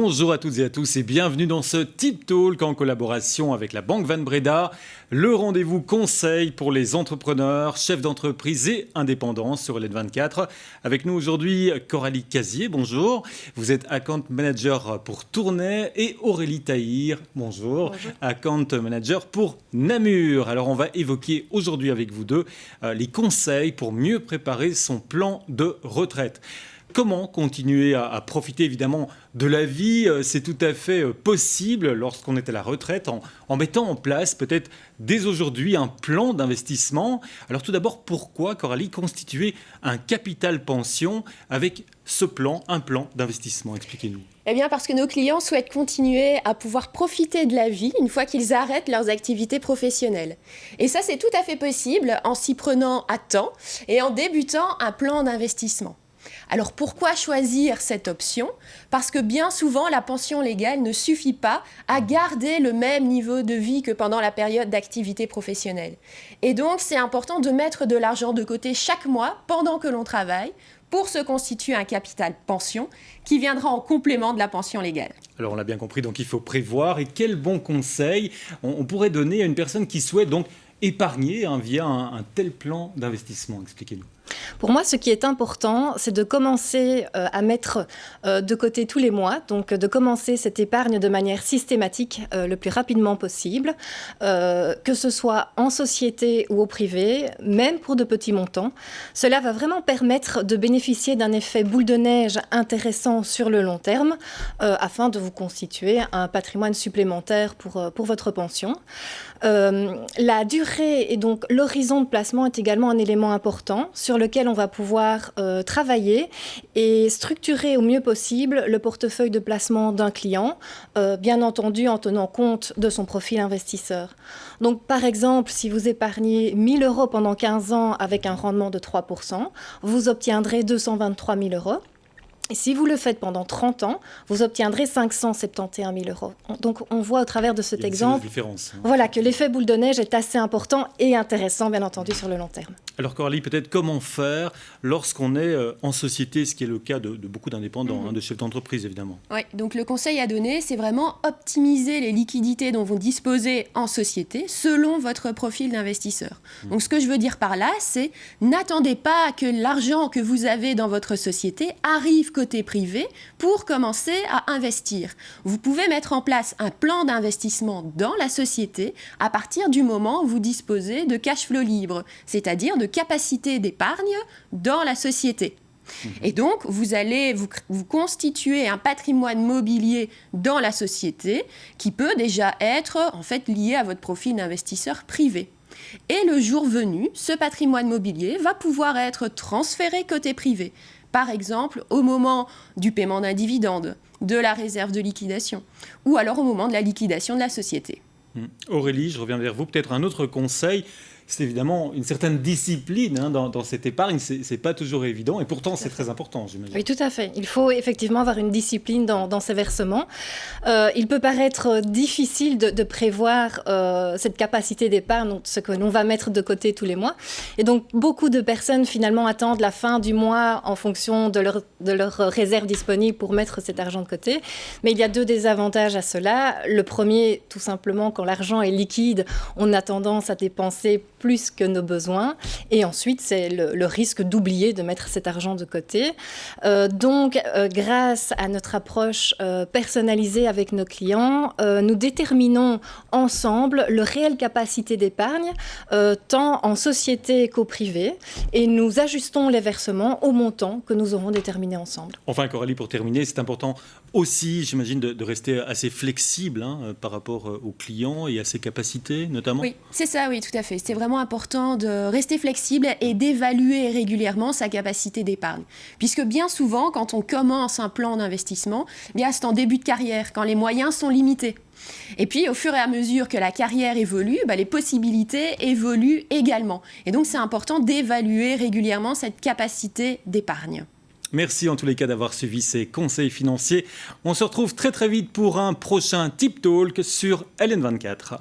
Bonjour à toutes et à tous et bienvenue dans ce Tip Talk en collaboration avec la Banque Van Breda, le rendez-vous conseil pour les entrepreneurs, chefs d'entreprise et indépendants sur LN24. Avec nous aujourd'hui Coralie Casier, bonjour. Vous êtes Account Manager pour Tournai et Aurélie Tahir, bonjour. Account Manager pour Namur. Alors on va évoquer aujourd'hui avec vous deux les conseils pour mieux préparer son plan de retraite. Comment continuer à profiter évidemment de la vie? C'est tout à fait possible lorsqu'on est à la retraite en mettant en place peut-être dès aujourd'hui un plan d'investissement. Alors tout d'abord, pourquoi, Coralie, constituer un capital pension avec ce plan, un plan d'investissement? Expliquez-nous. Eh bien parce que nos clients souhaitent continuer à pouvoir profiter de la vie une fois qu'ils arrêtent leurs activités professionnelles. Et ça, c'est tout à fait possible en s'y prenant à temps et en débutant un plan d'investissement. Alors pourquoi choisir cette option? Parce que bien souvent, la pension légale ne suffit pas à garder le même niveau de vie que pendant la période d'activité professionnelle. Et donc, c'est important de mettre de l'argent de côté chaque mois pendant que l'on travaille pour se constituer un capital pension qui viendra en complément de la pension légale. Alors on l'a bien compris, donc il faut prévoir. Et quel bon conseil on pourrait donner à une personne qui souhaite donc épargner via un tel plan d'investissement? Expliquez-nous. Pour moi, ce qui est important, c'est de commencer à mettre de côté tous les mois, donc de commencer cette épargne de manière systématique le plus rapidement possible, que ce soit en société ou au privé, même pour de petits montants. Cela va vraiment permettre de bénéficier d'un effet boule de neige intéressant sur le long terme, afin de vous constituer un patrimoine supplémentaire pour votre pension. La durée et donc l'horizon de placement est également un élément important sur lequel on va pouvoir travailler et structurer au mieux possible le portefeuille de placement d'un client, bien entendu en tenant compte de son profil investisseur. Donc par exemple, si vous épargnez 1 000 € pendant 15 ans avec un rendement de 3%, vous obtiendrez 223 000 €. Et si vous le faites pendant 30 ans, vous obtiendrez 571 000 €. Donc on voit au travers de cet exemple voilà, que l'effet boule de neige est assez important et intéressant, bien entendu, sur le long terme. Alors Coralie, peut-être comment faire lorsqu'on est en société, ce qui est le cas de beaucoup d'indépendants, de chefs d'entreprise évidemment. Oui, donc le conseil à donner, c'est vraiment optimiser les liquidités dont vous disposez en société selon votre profil d'investisseur. Donc ce que je veux dire par là, c'est n'attendez pas que l'argent que vous avez dans votre société arrive côté privé pour commencer à investir. Vous pouvez mettre en place un plan d'investissement dans la société à partir du moment où vous disposez de cash flow libre, c'est-à-dire de capacité d'épargne dans la société. Et donc, vous allez vous constituer un patrimoine mobilier dans la société qui peut déjà être en fait lié à votre profil d'investisseur privé. Et le jour venu, ce patrimoine mobilier va pouvoir être transféré côté privé. Par exemple, au moment du paiement d'un dividende, de la réserve de liquidation, ou alors au moment de la liquidation de la société. Aurélie, je reviens vers vous. Peut-être un autre conseil. C'est évidemment une certaine discipline dans cette épargne. C'est pas toujours évident et pourtant c'est très important, j'imagine. Oui, tout à fait. Il faut effectivement avoir une discipline dans ces versements. Il peut paraître difficile de prévoir cette capacité d'épargne, donc ce que l'on va mettre de côté tous les mois. Et donc beaucoup de personnes finalement attendent la fin du mois en fonction de leur réserve disponible pour mettre cet argent de côté. Mais il y a 2 désavantages à cela. Le premier, tout simplement, quand l'argent est liquide, on a tendance à dépenser plus que nos besoins. Et ensuite, c'est le risque d'oublier de mettre cet argent de côté. Donc, grâce à notre approche personnalisée avec nos clients, nous déterminons ensemble leur réelle capacité d'épargne, tant en société qu'au privé, et nous ajustons les versements au montant que nous aurons déterminé ensemble. Enfin, Coralie, pour terminer, c'est important aussi, j'imagine, de rester assez flexible par rapport aux clients et à ses capacités, notamment. Oui, c'est ça, oui, tout à fait. C'est vraiment important de rester flexible et d'évaluer régulièrement sa capacité d'épargne. Puisque bien souvent, quand on commence un plan d'investissement, c'est en début de carrière, quand les moyens sont limités. Et puis, au fur et à mesure que la carrière évolue, les possibilités évoluent également. Et donc, c'est important d'évaluer régulièrement cette capacité d'épargne. Merci en tous les cas d'avoir suivi ces conseils financiers. On se retrouve très très vite pour un prochain Tip Talk sur LN24.